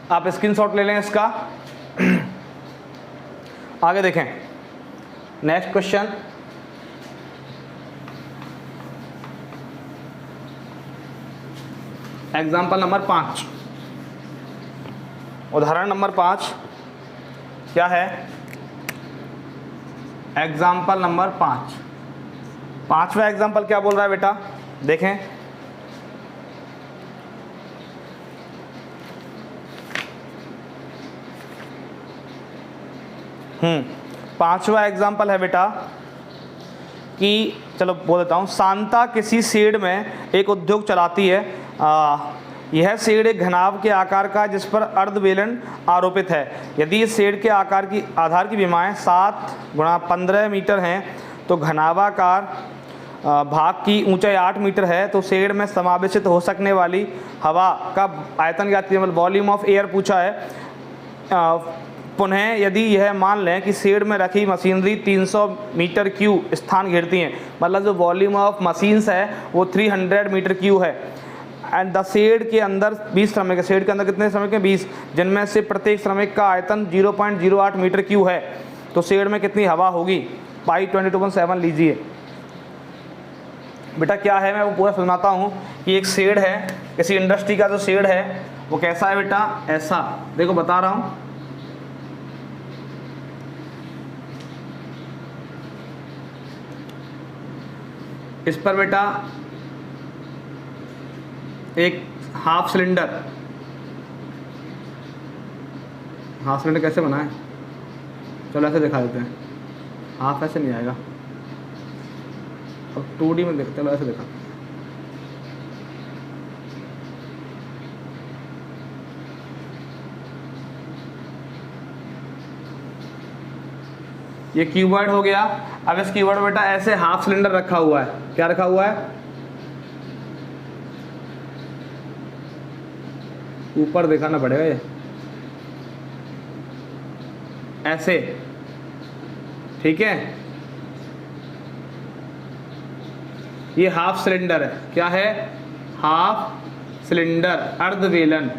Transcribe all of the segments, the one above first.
आप स्क्रीनशॉट ले लें इसका। आगे देखें, नेक्स्ट क्वेश्चन, एग्जाम्पल नंबर 5, उदाहरण नंबर 5 क्या है? एग्जाम्पल नंबर 5, पांचवा एग्जाम्पल क्या बोल रहा है बेटा? देखें, पांचवा एग्जाम्पल है बेटा कि, चलो बोल देता हूँ, शांता किसी शेड में एक उद्योग चलाती है। यह शेड एक घनाभ के आकार का जिस पर अर्धबेलन आरोपित है। यदि इस शेड के आधार की विमाएं 7 × 15 मीटर हैं तो घनाभाकार भाग की ऊंचाई 8 मीटर है, तो शेड में समावेशित हो सकने वाली हवा का आयतन ज्ञात कीजिए। मतलब वॉल्यूम ऑफ एयर पूछा है। पुनः यदि यह मान लें कि शेड में रखी मशीनरी 300 मीटर क्यूब स्थान घेरती हैं, मतलब जो वॉल्यूम ऑफ मशीन्स है वो 300 मीटर क्यूब है। एंड द शेड के अंदर 20 श्रमिक है। शेड के अंदर कितने श्रमिक हैं? 20, जिनमें से प्रत्येक श्रमिक का आयतन 0.08 मीटर क्यूब है। तो शेड में कितनी हवा होगी? पाई 22.7 लीजिए बेटा। क्या है, मैं वो पूरा सुनाता हूँ कि एक शेड है, किसी इंडस्ट्री का जो शेड है वो कैसा है बेटा? ऐसा, देखो बता रहा हूँ। इस पर बेटा एक हाफ सिलेंडर कैसे बना है? चलो ऐसे दिखा देते हैं। हाफ ऐसे नहीं आएगा, अब 2D में देखते, चलो ऐसे देखा। ये क्यूबॉइड हो गया। अब इस क्यूबॉइड बेटा ऐसे हाफ सिलेंडर रखा हुआ है। क्या रखा हुआ है? ऊपर दिखाना पड़ेगा, ये ऐसे, ठीक है। ये हाफ सिलेंडर है। क्या है? हाफ सिलेंडर, अर्धबेलन,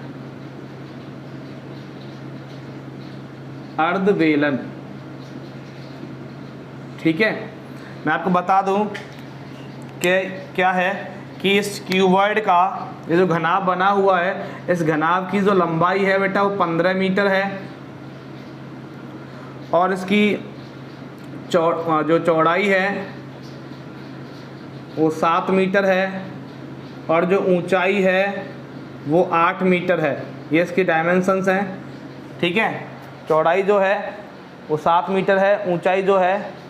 अर्धबेलन, ठीक है। मैं आपको बता दूं कि क्या है कि इस क्यूबॉइड का ये जो घनाभ बना हुआ है, इस घनाभ की जो लंबाई है बेटा वो 15 मीटर है, और इसकी जो चौड़ाई है वो 7 मीटर है, और जो ऊंचाई है वो 8 मीटर है। ये इसकी डायमेंशंस हैं, ठीक है। चौड़ाई जो है वो 7 मीटर है, ऊंचाई जो है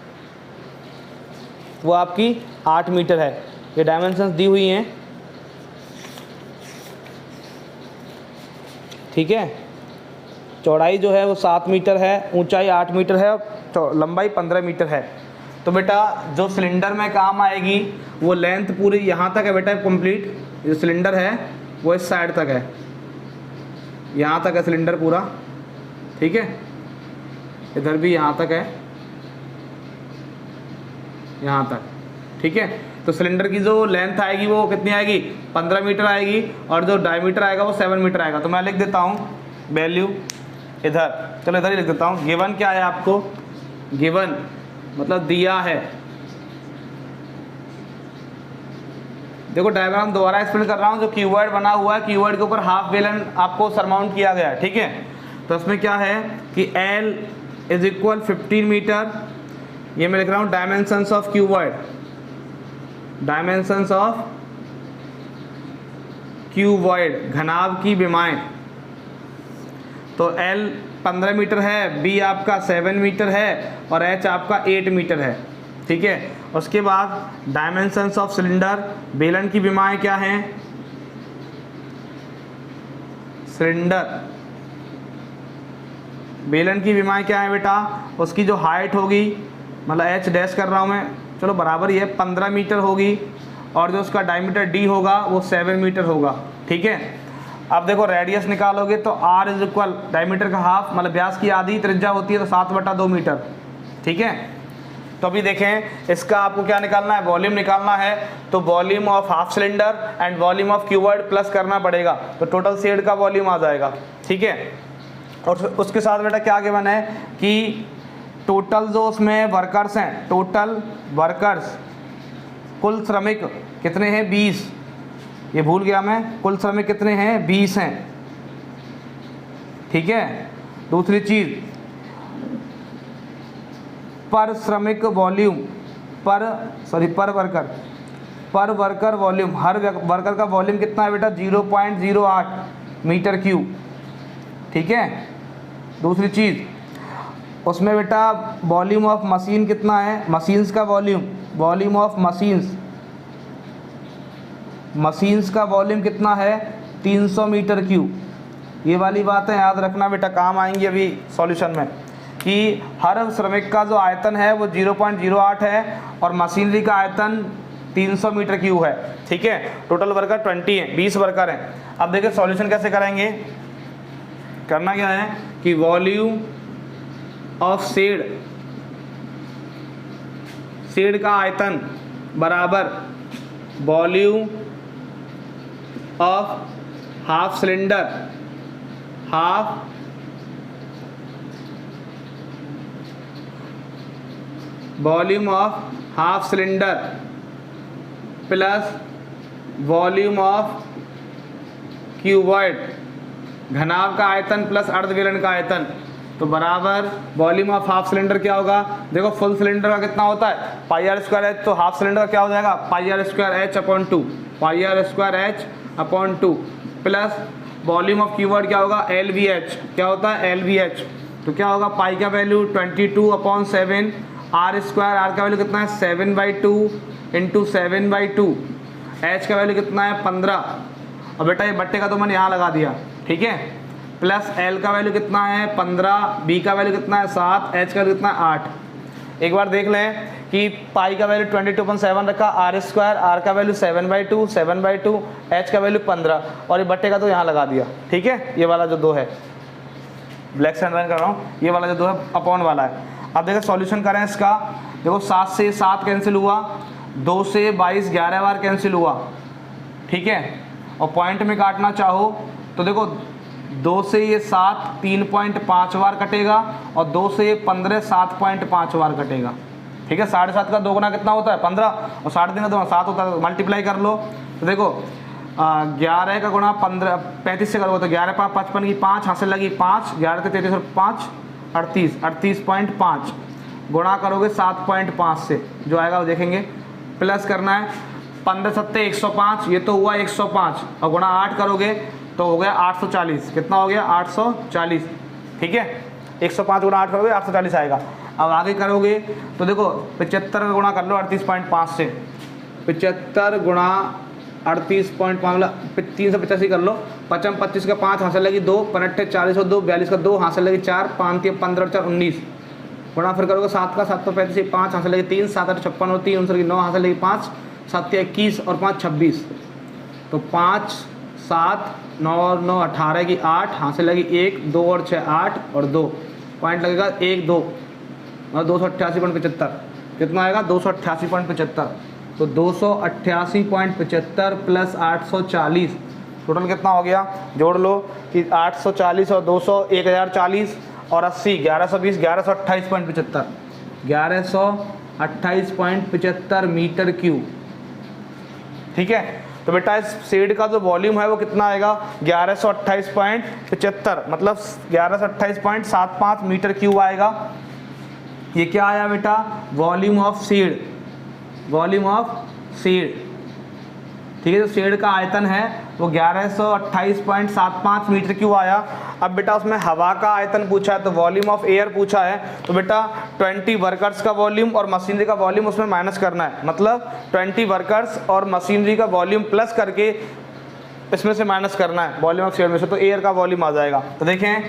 वो आपकी 8 मीटर है। ये डायमेंशंस दी हुई हैं, ठीक है। चौड़ाई जो है वो 7 मीटर है, ऊंचाई 8 मीटर है, और लंबाई 15 मीटर है। तो बेटा जो सिलेंडर में काम आएगी वो लेंथ पूरी यहाँ तक है बेटा, कंप्लीट। जो सिलेंडर है वो इस साइड तक है, यहाँ तक है सिलेंडर पूरा, ठीक है। इधर भी यहाँ तक है, यहाँ तक, ठीक है। तो सिलेंडर की जो लेंथ आएगी वो कितनी आएगी? 15 मीटर आएगी, और जो डायमीटर आएगा वो 7 मीटर आएगा। तो मैं लिख देता हूँ वैल्यू इधर, चलो इधर ही लिख देता हूँ। गिवन क्या है आपको? गिवन मतलब दिया है। देखो डायग्राम दोबारा एक्सप्लेन कर रहा हूँ। जो क्यूबॉइड बना हुआ है, क्यूबॉइड के ऊपर हाफ बेलन आपको सरमाउंट किया गया है, ठीक है। तो इसमें क्या है कि L = 15 मीटर। ये मैं लिख रहा हूँ dimensions of cuboid, dimensions of cuboid, घनाभ की विमाएं। तो L 15 मीटर है, B आपका 7 मीटर है, और H आपका 8 मीटर है, ठीक है। उसके बाद डायमेंशंस ऑफ सिलेंडर, बेलन की विमाएं क्या हैं? सिलेंडर बेलन की विमाएं क्या है बेटा? उसकी जो हाइट होगी, मतलब H डैश कर रहा हूँ मैं, चलो बराबर ही है, 15 मीटर होगी, और जो उसका डायमीटर D होगा वो 7 मीटर होगा, ठीक है। अब देखो रेडियस निकालोगे तो R = डायमीटर का हाफ, मतलब व्यास की आधी त्रिज्या होती है, तो 7/2 मीटर, ठीक है। तो अभी देखें इसका आपको क्या निकालना है, वॉल्यूम निकालना है, तो volume of half cylinder and volume of cuboid plus करना पड़ेगा, तो टोटल शेड का वॉल्यूम आ जाएगा। ठीक है, और उसके साथ बेटा क्या गिवन है कि टोटल जो उसमें वर्कर्स हैं, टोटल वर्कर्स कुल श्रमिक कितने हैं 20, ये भूल गया मैं, कुल श्रमिक कितने हैं 20 हैं। ठीक है, दूसरी चीज़ पर श्रमिक वॉल्यूम, पर वर्कर वॉल्यूम, हर वर्कर का वॉल्यूम कितना है बेटा 0.08 मीटर क्यूब। ठीक है, दूसरी चीज़ उसमें बेटा वॉल्यूम ऑफ मशीन कितना है, मशीन्स का वॉल्यूम ऑफ मशीन्स का वॉल्यूम कितना है 300 मीटर क्यूब। ये वाली बातें याद रखना बेटा, काम आएंगी अभी सॉल्यूशन में, कि हर श्रमिक का जो आयतन है वो 0.08 है और मशीनरी का आयतन 300 मीटर क्यूब है। ठीक है, टोटल वर्कर 20 हैं, 20 वर्कर हैं। अब देखिए सॉल्यूशन कैसे करेंगे, करना क्या है कि वॉल्यूम ऑफ शेड का आयतन बराबर volume of half cylinder, volume of half cylinder plus volume of cuboid, घनाभ का आयतन प्लस अर्धवेलन का आयतन, तो बराबर वॉल्यूम ऑफ हाफ सिलेंडर क्या होगा, देखो फुल सिलेंडर का कितना होता है पाई आर स्क्वायर एच, तो हाफ सिलेंडर का क्या हो जाएगा pi r square h upon 2 plus volume of cuboid क्या होगा एल वी एच, क्या होता है एल वी एच, तो क्या होगा पाई का वैल्यू 22/7, आर स्क्वायर, आर का वैल्यू कितना है 7/2 इंटू 7/2, एच का वैल्यू कितना है 15, और बेटा ये बट्टे का तो मैंने यहाँ लगा दिया। ठीक है, प्लस एल का वैल्यू कितना है 15, बी का वैल्यू कितना है 7, एच का वैल्यू कितना है 8। एक बार देख लें कि पाई का वैल्यू 22/7 रखा, आर स्क्वायर, आर का वैल्यू 7/2, एच का वैल्यू 15, और ये बट्टे का तो यहाँ लगा दिया। ठीक है, ये वाला जो 2 है, ब्लैक से अंडरलाइन कर रहा हूँ, ये वाला जो 2 है अपॉन वाला है। अब देखो सॉल्यूशन करें इसका, देखो 7 से 7 कैंसिल हुआ, 2 से 22 11 बार कैंसिल हुआ। ठीक है, और पॉइंट में काटना चाहो तो देखो 2 से ये 7 3.5 बार कटेगा, और 2 से ये 15 7.5 बार कटेगा। ठीक है, 7.5 का 2 गुना कितना होता है 15, और 3.5 का 2 7 होता है, मल्टीप्लाई कर लो। तो देखो 11 का गुणा 15 35 से करोगे तो 11 5 55 की 5 हासिल लगी 5, 11 से 33 और 5 38.5 गुणा करोगे 7.5 से, जो आएगा वो देखेंगे, प्लस करना है 15 7 105, ये तो हुआ 105, और गुणा 8 करोगे तो हो गया 840, कितना हो गया 840। ठीक है, 105 गुणा 8 करोगे 840 आएगा। अब आगे करोगे तो देखो 75 का गुणा कर लो 38.5 से, 75 गुणा 38.5 385 कर लो, 55 25 का 5 हासिल लगी 2, 58 40 और 2 42 का 2 हासिल लगी 4, 5 3 15 4 19, गुणा फिर करोगे 7 का 7 35 5 हासिल लगी 3, 7 8 56 और 3 59 की 9 हासिल लगी 5, 7 21 और 5 26, तो 5 7 9 और 9 18 की 8 हासिल लगी 1 2 और 6 8 और 2 पॉइंट लगेगा 1 2 और 288.75, कितना आएगा 288.75, तो 288.75 प्लस 840 टोटल कितना हो गया, जोड़ लो कि 840 और 200 1040 और 80 1120 1128.75 1128.75 मीटर क्यूब। ठीक है, तो बेटा इस शेड का जो वॉल्यूम है वो कितना आएगा 1128.75, मतलब 1128.75 मीटर क्यूब आएगा। ये क्या आया बेटा वॉल्यूम ऑफ शेड, ठीक है, जो शेड का आयतन है वो 1128.75 मीटर क्यूब आया। अब बेटा उसमें हवा का आयतन पूछा है, तो वॉल्यूम ऑफ एयर पूछा है, तो बेटा 20 वर्कर्स का वॉल्यूम और मशीनरी का वॉल्यूम उसमें माइनस करना है, मतलब 20 वर्कर्स और मशीनरी का वॉल्यूम प्लस करके इसमें से माइनस करना है वॉल्यूम ऑफ शेड में से, तो एयर का वॉल्यूम आ जाएगा। तो देखें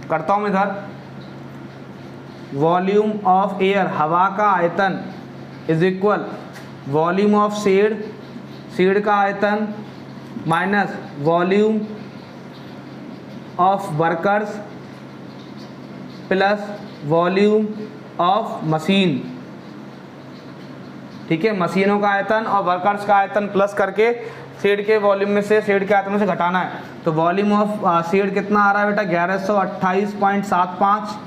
करता हूँ इधर, वॉल्यूम ऑफ एयर हवा का आयतन is equal volume of shed का आयतन minus volume of workers plus volume of machine, ठीक है, मशीनों का आयतन और वर्कर्स का आयतन प्लस करके शेड के वॉल्यूम में से, शेड के आयतन में से घटाना है। तो वॉल्यूम ऑफ शेड कितना आ रहा है बेटा 1128.75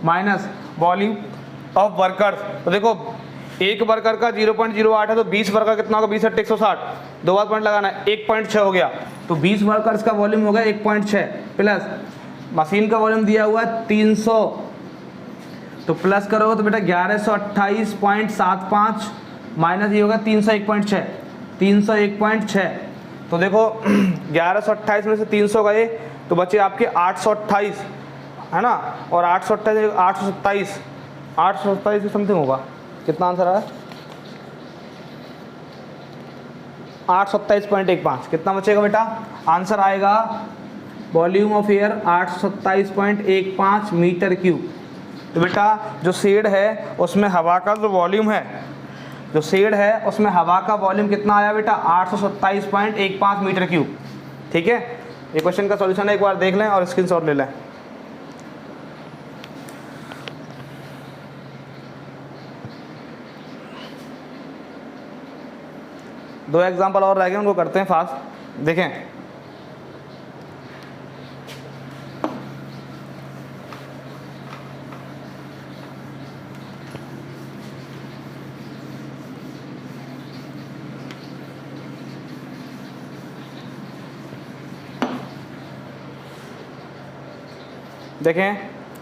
माइनस वॉल्यूम ऑफ वर्कर्स। तो देखो एक वर्कर का 0.08 है, तो 20 वर्कर कितना होगा, 20 × 160, 2 बार पॉइंट लगाना है, 1.6 हो गया। तो 20 वर्कर्स का वॉल्यूम हो गया 1.6 प्लस मशीन का वॉल्यूम दिया हुआ है 300, तो प्लस करोगे तो बेटा 1128.75 माइनस ये होगा 301.6, 301.6। तो देखो 1128 में से 300 गए तो बचे आपके 828, है ना, और 827 की समथिंग होगा। कितना आंसर आया 827.15। कितना बचेगा बेटा, आंसर आएगा volume of air 827.15 metre cube. तो बेटा जो शेड है उसमें हवा का जो वॉल्यूम है, जो शेड है उसमें हवा का वॉल्यूम कितना आया बेटा 827.15 मीटर क्यूब। ठीक है, ये क्वेश्चन का सॉल्यूशन एक बार देख लें और स्क्रीनशॉट ले लें। दो एग्जाम्पल और रह गए, उनको करते हैं फास्ट। देखें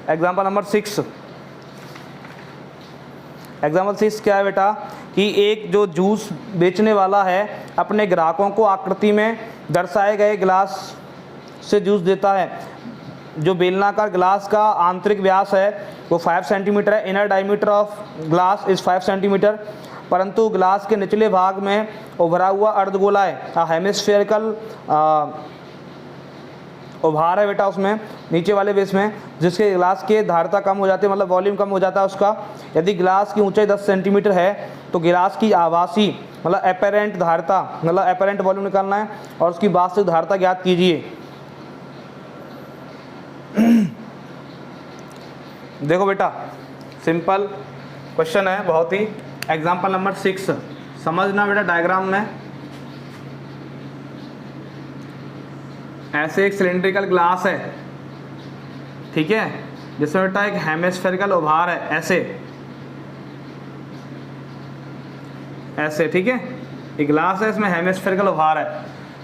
एग्जाम्पल नंबर 6। एग्जाम्पल 6 क्या है बेटा कि एक जो जूस बेचने वाला है अपने ग्राहकों को आकृति में दर्शाए गए गिलास से जूस देता है। जो बेलनाकार गिलास का आंतरिक व्यास है वो 5 सेंटीमीटर है। Inner diameter of glass is 5 centimetre, परंतु ग्लास के निचले भाग में उभरा हुआ अर्धगोला है, हेमिस्फेरिकल उभार है बेटा उसमें नीचे वाले बेस में, जिसके गिलास के धारता कम हो जाती है, मतलब वॉल्यूम कम हो जाता है उसका। यदि गिलास की ऊंचाई 10 सेंटीमीटर है तो गिलास की आभासी मतलब एपेरेंट धारता, मतलब एपेरेंट वॉल्यूम निकालना है और उसकी वास्तविक धारता ज्ञात कीजिए। देखो बेटा सिंपल क्वेश्चन है बहुत ही। एग्जाम्पल नंबर 6 समझना बेटा, डायग्राम में ऐसे एक सिलेंड्रिकल ग्लास है, ठीक है, जिसमें बेटा एक हेमिस्फेरिकल उभार है, ऐसे, ठीक है, एक ग्लास है इसमें हेमिस्फेरिकल उभार है।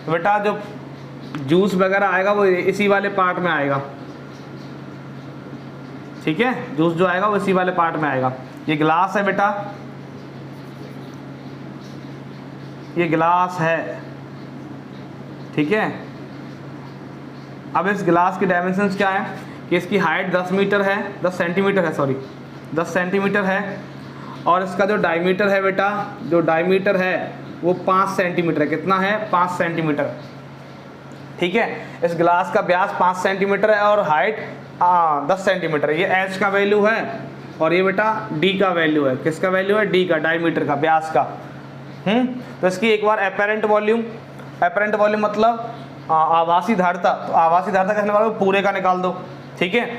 तो बेटा जो जूस वगैरह आएगा वो इसी वाले पार्ट में आएगा, ठीक है, जूस जो आएगा वो इसी वाले पार्ट में आएगा। ये ग्लास है बेटा, ये ग्लास है, ठीक है। अब इस गिलास की डायमेंशंस क्या है कि इसकी हाइट 10 सेंटीमीटर है, सॉरी 10 सेंटीमीटर है, और इसका जो डायमीटर है बेटा, जो डायमीटर है वो 5 सेंटीमीटर है। कितना है 5 सेंटीमीटर, ठीक है। इस गिलास का व्यास 5 सेंटीमीटर है और हाइट 10 सेंटीमीटर है। ये एच का वैल्यू है और ये बेटा डी का वैल्यू है। किसका वैल्यू है, डी का, डायमीटर का, व्यास का। तो इसकी एक बार एपेरेंट वॉल्यूम मतलब आभासी धारता, तो आभासी धारता कैसे निकालोगे, पूरे का निकाल दो, ठीक है।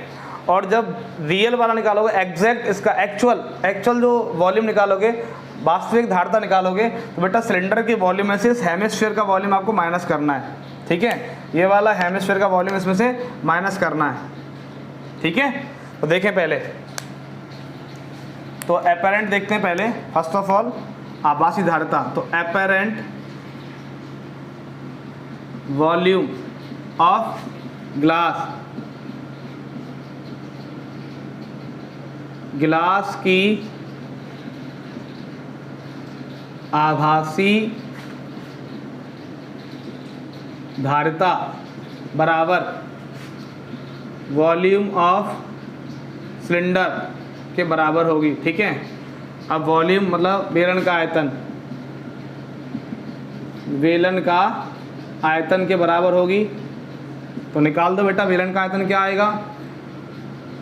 और जब रियल वाला निकालोगे, एग्जैक्ट इसका एक्चुअल जो वॉल्यूम निकालोगे, वास्तविक धारता निकालोगे, तो बेटा सिलेंडर के वॉल्यूम में से इस हेमिस्फीयर का वॉल्यूम आपको माइनस करना है, ठीक है। ये वाला हेमिस्फीयर का वॉल्यूम इसमें से माइनस करना है, ठीक है। तो देखें पहले, तो एपेरेंट देखते हैं पहले। फर्स्ट ऑफ ऑल आभासी धारता, तो एपेरेंट वॉल्यूम ऑफ ग्लास की आभासी धारिता बराबर वॉल्यूम ऑफ सिलेंडर के बराबर होगी, ठीक है। अब वॉल्यूम मतलब बेलन का आयतन, बेलन का आयतन के बराबर होगी। तो निकाल दो बेटा, बेलन का आयतन क्या आएगा,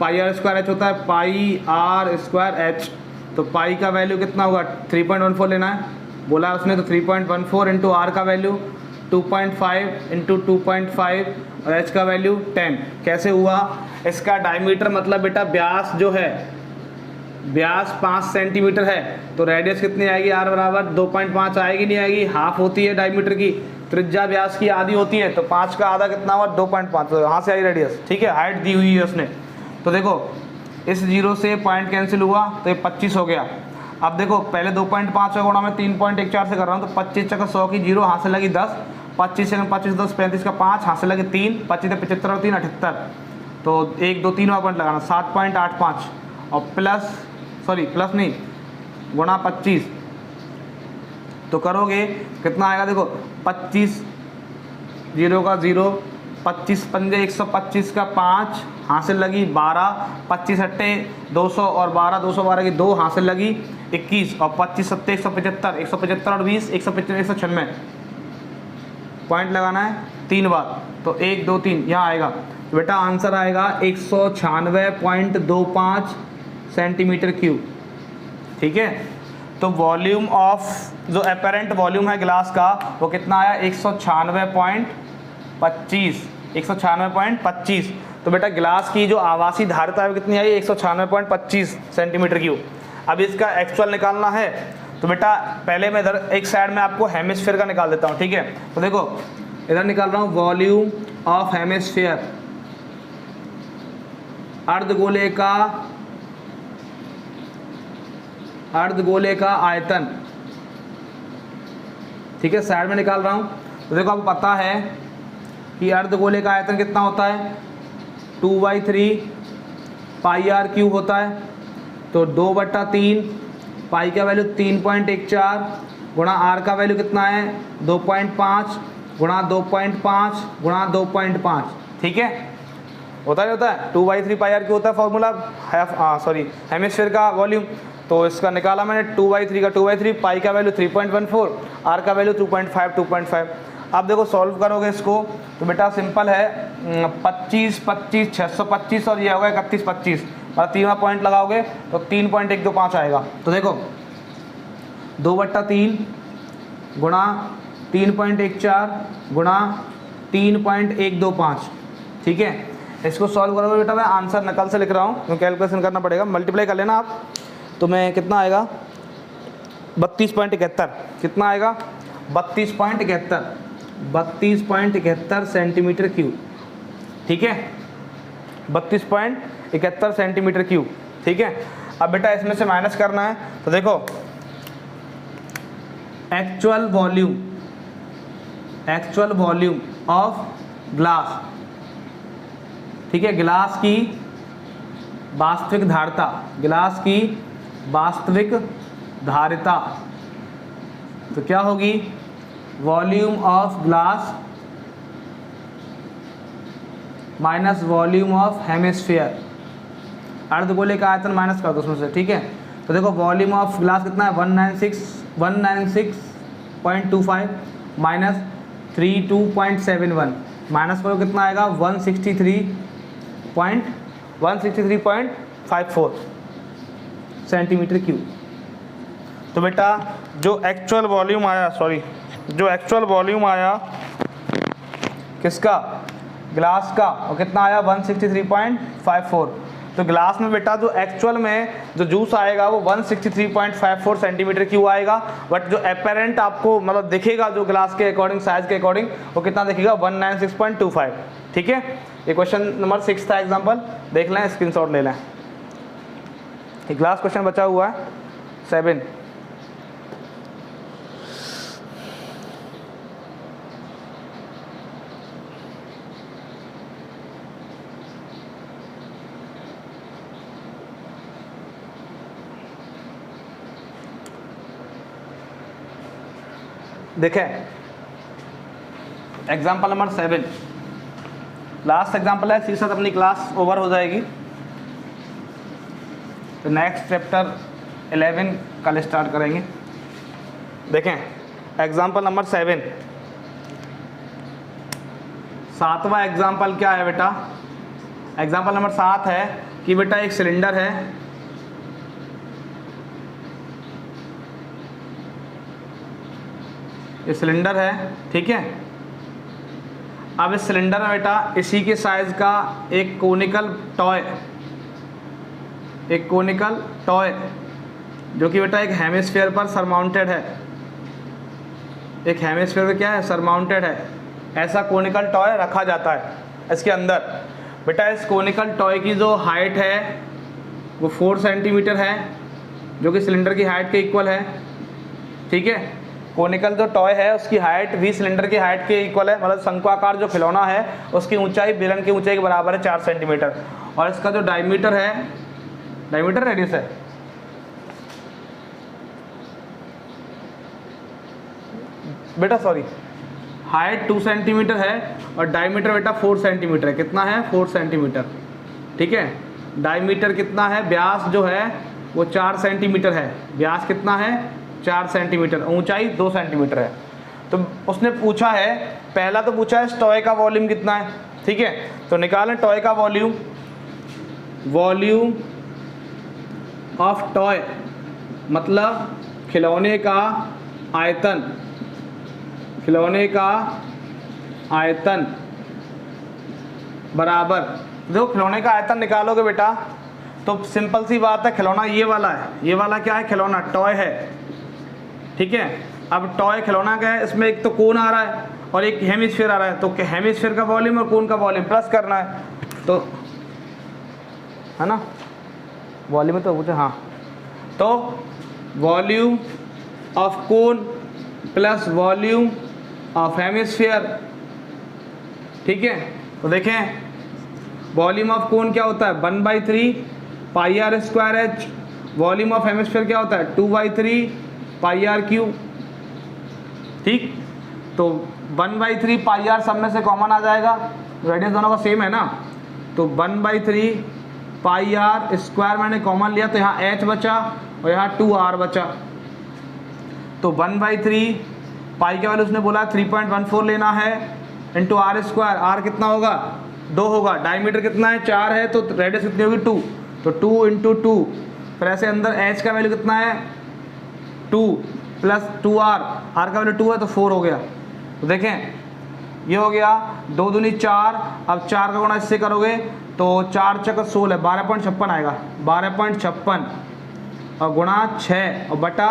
पाई आर स्क्वायर एच होता है, पाई आर स्क्वायर एच। तो पाई का वैल्यू कितना होगा, 3.14 लेना है, बोला उसने। तो 3.14 इंटू आर का वैल्यू 2.5 इंटू 2.5 और एच का वैल्यू 10। कैसे हुआ, इसका डायमीटर मतलब बेटा व्यास जो है, व्यास 5 सेंटीमीटर है तो रेडियस कितनी आएगी, r बराबर 2.5 आएगी, नहीं आएगी, हाफ होती है डायमीटर की, त्रिज्या व्यास की आधी होती है, तो 5 का आधा कितना हुआ 2.5, तो यहाँ से आई रेडियस। ठीक है, हाइट दी हुई है उसने। तो देखो इस 0 से पॉइंट कैंसिल हुआ तो ये 25 हो गया। अब देखो पहले 2.5 का गुणा मैं 3.14 से कर रहा हूँ, तो 25 का 100 की 0, हाथ से लगी 10, 25 से 25 10 35 का 5, हाथ से लगे 3, 25 से 75 और 3 78, तो 1 2 3 पॉइंट लगाना 7.85 और प्लस नहीं गुणा 25, तो करोगे कितना आएगा, देखो 25 0 का 0, 25 पंजे 125 का 5, हासिल लगी 12, 25 अट्टे 200 और 12 212 की 2, हासिल लगी 21 और 25 सत्ते 175, 175 और 20 195 196 पॉइंट लगाना है 3 बार, तो 1 2 3 यहाँ आएगा। तो बेटा आंसर आएगा 196.25 सेंटीमीटर क्यूब। ठीक है, तो वॉल्यूम ऑफ जो अपेरेंट वॉल्यूम है ग्लास का वो कितना आया 196.25। तो बेटा ग्लास की जो आवासीय धारिता है वो कितनी आई 196.25 सेंटीमीटर क्यूब। अब इसका एक्चुअल निकालना है, तो बेटा पहले मैं इधर एक साइड में आपको हेमिस्फीयर का निकाल देता हूँ। ठीक है, तो देखो इधर निकाल रहा हूँ वॉल्यूम ऑफ हेमिस्फीयर, अर्धगोले का आयतन। ठीक है, साइड में निकाल रहा हूँ। तो देखो आपको पता है कि अर्धगोले का आयतन कितना होता है 2/3 पाई आर क्यूब होता है, तो 2/3 पाई का वैल्यू 3.14 गुणा आर का वैल्यू कितना है 2.5 गुणा 2.5 गुणा 2.5। ठीक है, होता नहीं होता है 2/3 पाई आर क्यूब होता है फॉर्मूला हेमिस्फीयर का वॉल्यूम। तो इसका निकाला मैंने 2/3 का 2/3, पाई का वैल्यू 3.14, आर का वैल्यू 2.5। अब देखो सॉल्व करोगे इसको तो बेटा सिंपल है 25 25 625 और ये होगा 31 25 और 3वां पॉइंट लगाओगे तो 3.125 आएगा। तो देखो 2/3 गुणा 3.14 गुणा 3.125। ठीक है, इसको सॉल्व करोगे बेटा मैं आंसर नकल से लिख रहा हूँ, तो कैलकुलेशन करना पड़ेगा, मल्टीप्लाई कर लेना आप, तो मैं कितना आएगा 32.71। कितना आएगा 32.71 सेंटीमीटर क्यूब। ठीक है, 32.71 सेंटीमीटर क्यूब। ठीक है, अब बेटा इसमें से माइनस करना है, तो देखो एक्चुअल वॉल्यूम ऑफ ग्लास। ठीक है, ग्लास की वास्तविक धारिता, तो क्या होगी volume of glass minus volume of hemisphere, अर्धगोले का आयतन माइनस कर दो उसमें से। ठीक है, तो देखो वॉल्यूम ऑफ ग्लास कितना है 196.25 माइनस 32.71 माइनस करो कितना आएगा 163.54 सेंटीमीटर क्यूब। तो बेटा जो एक्चुअल वॉल्यूम आया किसका ग्लास का, और कितना आया 163.54। तो ग्लास में बेटा जो एक्चुअल में जो जूस आएगा वो 163.54 सेंटीमीटर क्यूब आएगा, बट जो अपेरेंट आपको मतलब दिखेगा जो ग्लास के अकॉर्डिंग साइज के अकॉर्डिंग वो कितना दिखेगा 196.25। ठीक है, ये क्वेश्चन नंबर 6 था एग्जाम्पल, देख लें स्क्रीनशॉट ले लें। एक लास्ट क्वेश्चन बचा हुआ है 7। देखें एग्जाम्पल नंबर 7, लास्ट एग्जाम्पल है, शीर्षक अपनी क्लास ओवर हो जाएगी, तो नेक्स्ट चैप्टर 11 कल स्टार्ट करेंगे। देखें एग्जाम्पल नंबर 7, 7वां एग्जाम्पल क्या है बेटा, एग्जाम्पल नंबर 7 है कि बेटा एक सिलेंडर है, ये सिलेंडर है। ठीक है, अब इस सिलेंडर में बेटा इसी के साइज का एक कोनिकल टॉय एक कोनिकल टॉय जो कि बेटा एक हेमिस्फीयर पर सरमाउंटेड है, एक हेमिस्फीयर पे क्या है, सरमाउंटेड है। ऐसा कोनिकल टॉय रखा जाता है इसके अंदर। बेटा इस कोनिकल टॉय की जो हाइट है वो 4 सेंटीमीटर है, जो कि सिलेंडर की हाइट के इक्वल है। ठीक है, कोनिकल जो टॉय है उसकी हाइट भी सिलेंडर की हाइट के इक्वल है, मतलब शंक्वाकार जो खिलौना है उसकी ऊंचाई बेलन की ऊंचाई के बराबर है 4 सेंटीमीटर। और इसका जो डायमीटर है, डायमीटर रेडियस है, बेटा सॉरी, हाइट 2 सेंटीमीटर है और डायमीटर बेटा 4 सेंटीमीटर है। कितना है, 4 सेंटीमीटर। ठीक है, डायमीटर कितना है, व्यास जो है वो 4 सेंटीमीटर है, व्यास कितना है 4 सेंटीमीटर, ऊंचाई 2 सेंटीमीटर है। तो उसने पूछा है, पहला तो पूछा है इस टॉय का वॉल्यूम कितना है। ठीक है, तो निकालें टॉय का वॉल्यूम। वॉल्यूम ऑफ टॉय मतलब खिलौने का आयतन, खिलौने का आयतन बराबर, देखो खिलौने का आयतन निकालोगे बेटा तो सिंपल सी बात है, खिलौना ये वाला है, ये वाला क्या है, खिलौना टॉय है। ठीक है, अब टॉय खिलौना क्या है, इसमें एक तो कोन आ रहा है और एक हेमिस्फीयर आ रहा है, तो हेमिस्फीयर का वॉल्यूम और कोन का वॉल्यूम प्लस करना है, तो है ना, वॉल्यूम तो पूछे, हाँ, तो volume of cone plus volume of hemisphere. ठीक है, तो देखें वॉल्यूम ऑफ कोन क्या होता है 1/3 pi r square h, volume of hemisphere क्या होता है 2/3 पाई आर क्यू। ठीक, तो 1/3 पाई आर सब में से कॉमन आ जाएगा, रेडियस दोनों का सेम है ना, तो 1/3 पाई आर स्क्वायर मैंने कॉमन लिया तो यहाँ एच बचा और यहाँ 2r बचा, तो 1/3 पाई का वैल्यू उसने बोला 3.14 लेना है इंटू आर स्क्वायर, आर कितना होगा 2 होगा, डायमीटर कितना है 4 है तो रेडियस कितनी होगी 2, तो 2 इंटू 2, फिर ऐसे अंदर एच का वैल्यू कितना है 2 प्लस 2r, आर का वैल्यू 2 है तो 4 हो गया। तो देखें ये हो गया 2 दूनी 4, अब 4 का गुणा इससे करोगे तो 4 चक 16 12.56 आएगा, 12.56 और गुणा 6 और बटा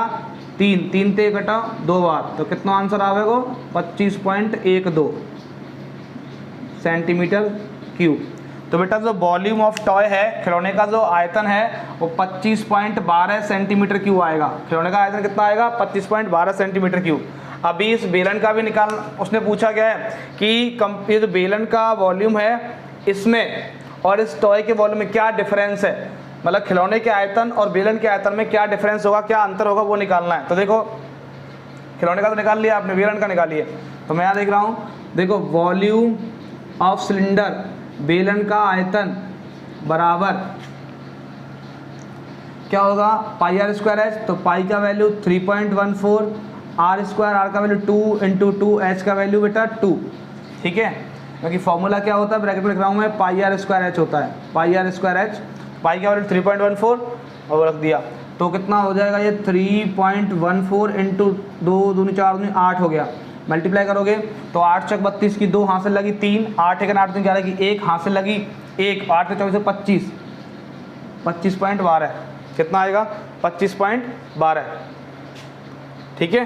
3, 3 ते कटा 2 बार, तो कितना आंसर आवेगा 25.12 सेंटीमीटर क्यूब। तो बेटा जो वॉल्यूम ऑफ टॉय है, खिलौने का जो आयतन है वो 25.12 सेंटीमीटर क्यूब आएगा। खिलौने का आयतन कितना आएगा 25.12 सेंटीमीटर क्यूब। अभी इस बेलन का भी निकाल, उसने पूछा गया है कि ये जो बेलन का वॉल्यूम है इसमें और इस टॉय के वॉल्यूम में क्या डिफरेंस है, मतलब खिलौने के आयतन और बेलन के आयतन में क्या डिफरेंस होगा, क्या अंतर होगा, वो निकालना है। तो देखो खिलौने का तो निकाल लिया आपने, बेलन का निकालिए। तो मैं यहाँ देख रहा हूँ, देखो वॉल्यूम ऑफ सिलेंडर, बेलन का आयतन बराबर क्या होगा पाई आर स्क्वायर एच, तो पाई का वैल्यू 3.14, आर स्क्वायर, आर का वैल्यू 2 इंटू 2, एच का वैल्यू बेटा 2। ठीक है, क्योंकि फॉर्मूला क्या होता है, ब्रैकेट में लिख रहा हूँ मैं, पाई आर स्क्वायर एच होता है, पाई आर स्क्वायर एच, पाई का वैल्यू 3.14 और रख दिया, तो कितना हो जाएगा ये 3.14 इंटू 2 दूनी 4 दूनी 8 हो गया। मल्टीप्लाई करोगे तो 8 चक 32 की 2 हाथ से लगी 3, 8 एक 8 11 की 1 हाथ से लगी 1, 8 के 24 25, 25.12 कितना आएगा 25.12। ठीक है,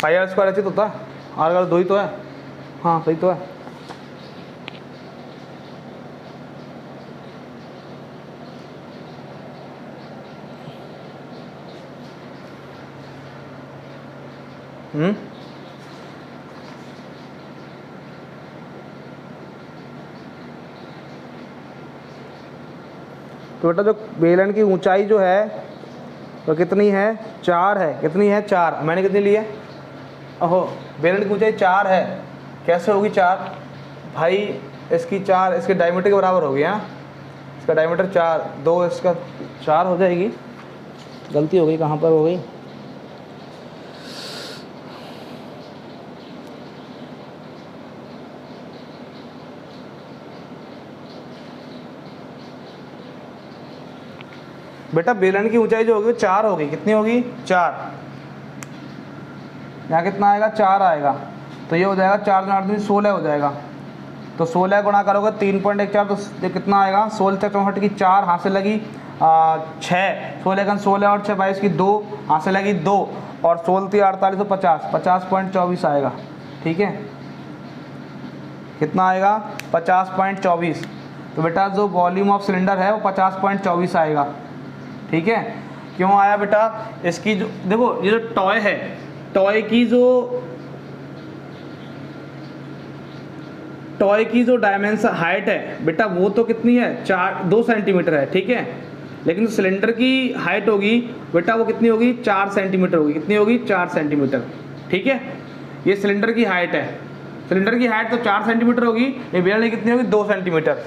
पाई आर स्क्वायर अच्छी तो होता है, आर का 2 ही तो है, हाँ सही तो है। तो बेटा जो बेलन की ऊंचाई जो है तो कितनी है 4 है, कितनी है 4, मैंने कितनी ली है, ओहो बेलन की ऊंचाई 4 है, कैसे होगी 4 भाई, इसकी 4 इसके डायमीटर के बराबर होगी, हाँ इसका डायमीटर 4, 2 इसका 4 हो जाएगी, गलती हो गई, कहाँ पर हो गई, बेटा बेलन की ऊंचाई जो होगी 4 होगी, कितनी होगी 4, यहाँ कितना आएगा 4 आएगा, तो ये हो जाएगा 4 8 16 हो जाएगा, तो 16 गुणा करोगे 3.14 तो कितना आएगा, 16 से 64 की 4 हाथ से लगी 6, 16 और 6 22 की 2 हाथ से लगी 2 और 16 थी 48 तो 50.24 आएगा। ठीक है, कितना आएगा 50.24। तो बेटा जो वॉल्यूम ऑफ सिलेंडर है वो 50.24 आएगा। ठीक है, क्यों आया बेटा, इसकी जो देखो ये जो टॉय है, टॉय की जो डायमेंशन हाइट है बेटा वो तो कितनी है 2 सेंटीमीटर है। ठीक है, लेकिन जो सिलेंडर की हाइट होगी बेटा वो कितनी होगी 4 सेंटीमीटर होगी। कितनी होगी 4 सेंटीमीटर। ठीक है, ये सिलेंडर की हाइट है, सिलेंडर की हाइट तो 4 सेंटीमीटर होगी, ये बेलन कितनी होगी 2 सेंटीमीटर,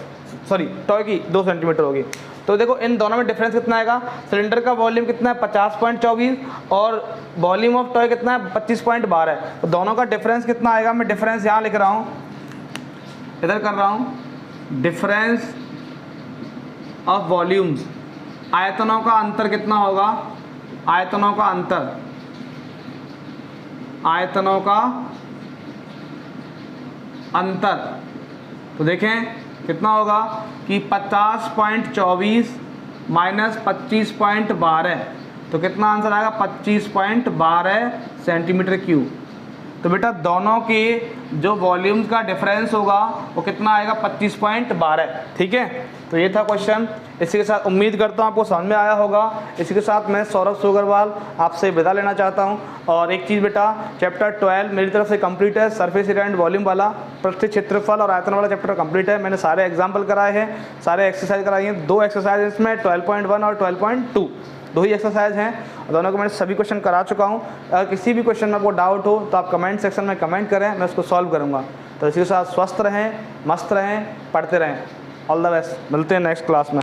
सॉरी टॉय की 2 सेंटीमीटर होगी। तो देखो इन दोनों में डिफरेंस कितना आएगा, सिलेंडर का वॉल्यूम कितना है 50.24 और वॉल्यूम ऑफ टॉय कितना है 25.12 है। तो दोनों का डिफरेंस कितना आएगा, मैं डिफरेंस यहाँ लिख रहा हूँ, इधर कर रहा हूँ, डिफरेंस ऑफ वॉल्यूम्स, आयतनों का अंतर कितना होगा, आयतनों का अंतर, आयतनों का अंतर। तो देखें कितना होगा कि 50.24 माइनस 25.12, तो कितना आंसर आएगा 25.12 सेंटीमीटर क्यूब। तो बेटा दोनों के जो वॉल्यूम्स का डिफरेंस होगा वो कितना आएगा 25.12। ठीक है, तो ये था क्वेश्चन। इसी के साथ उम्मीद करता हूँ आपको समझ में आया होगा। इसी के साथ मैं सौरभ सोगरवाल आपसे विदा लेना चाहता हूँ। और एक चीज़ बेटा, चैप्टर 12 मेरी तरफ से कंप्लीट है, सरफेस एरिया एंड वॉल्यूम वाला, पृष्ठीय क्षेत्रफल और आयतन वाला चैप्टर कंप्लीट है। मैंने सारे एग्जाम्पल कराए हैं, सारे एक्सरसाइज कराई हैं, 2 एक्सरसाइज इसमें 12.1 और 12.2 2 ही एक्सरसाइज हैं, दोनों को मैंने सभी क्वेश्चन करा चुका हूँ। अगर किसी भी क्वेश्चन में आपको डाउट हो तो आप कमेंट सेक्शन में कमेंट करें, मैं उसको सॉल्व करूँगा। तो इसी के साथ स्वस्थ रहें, मस्त रहें, पढ़ते रहें। ऑल द बेस्ट, मिलते हैं नेक्स्ट क्लास में।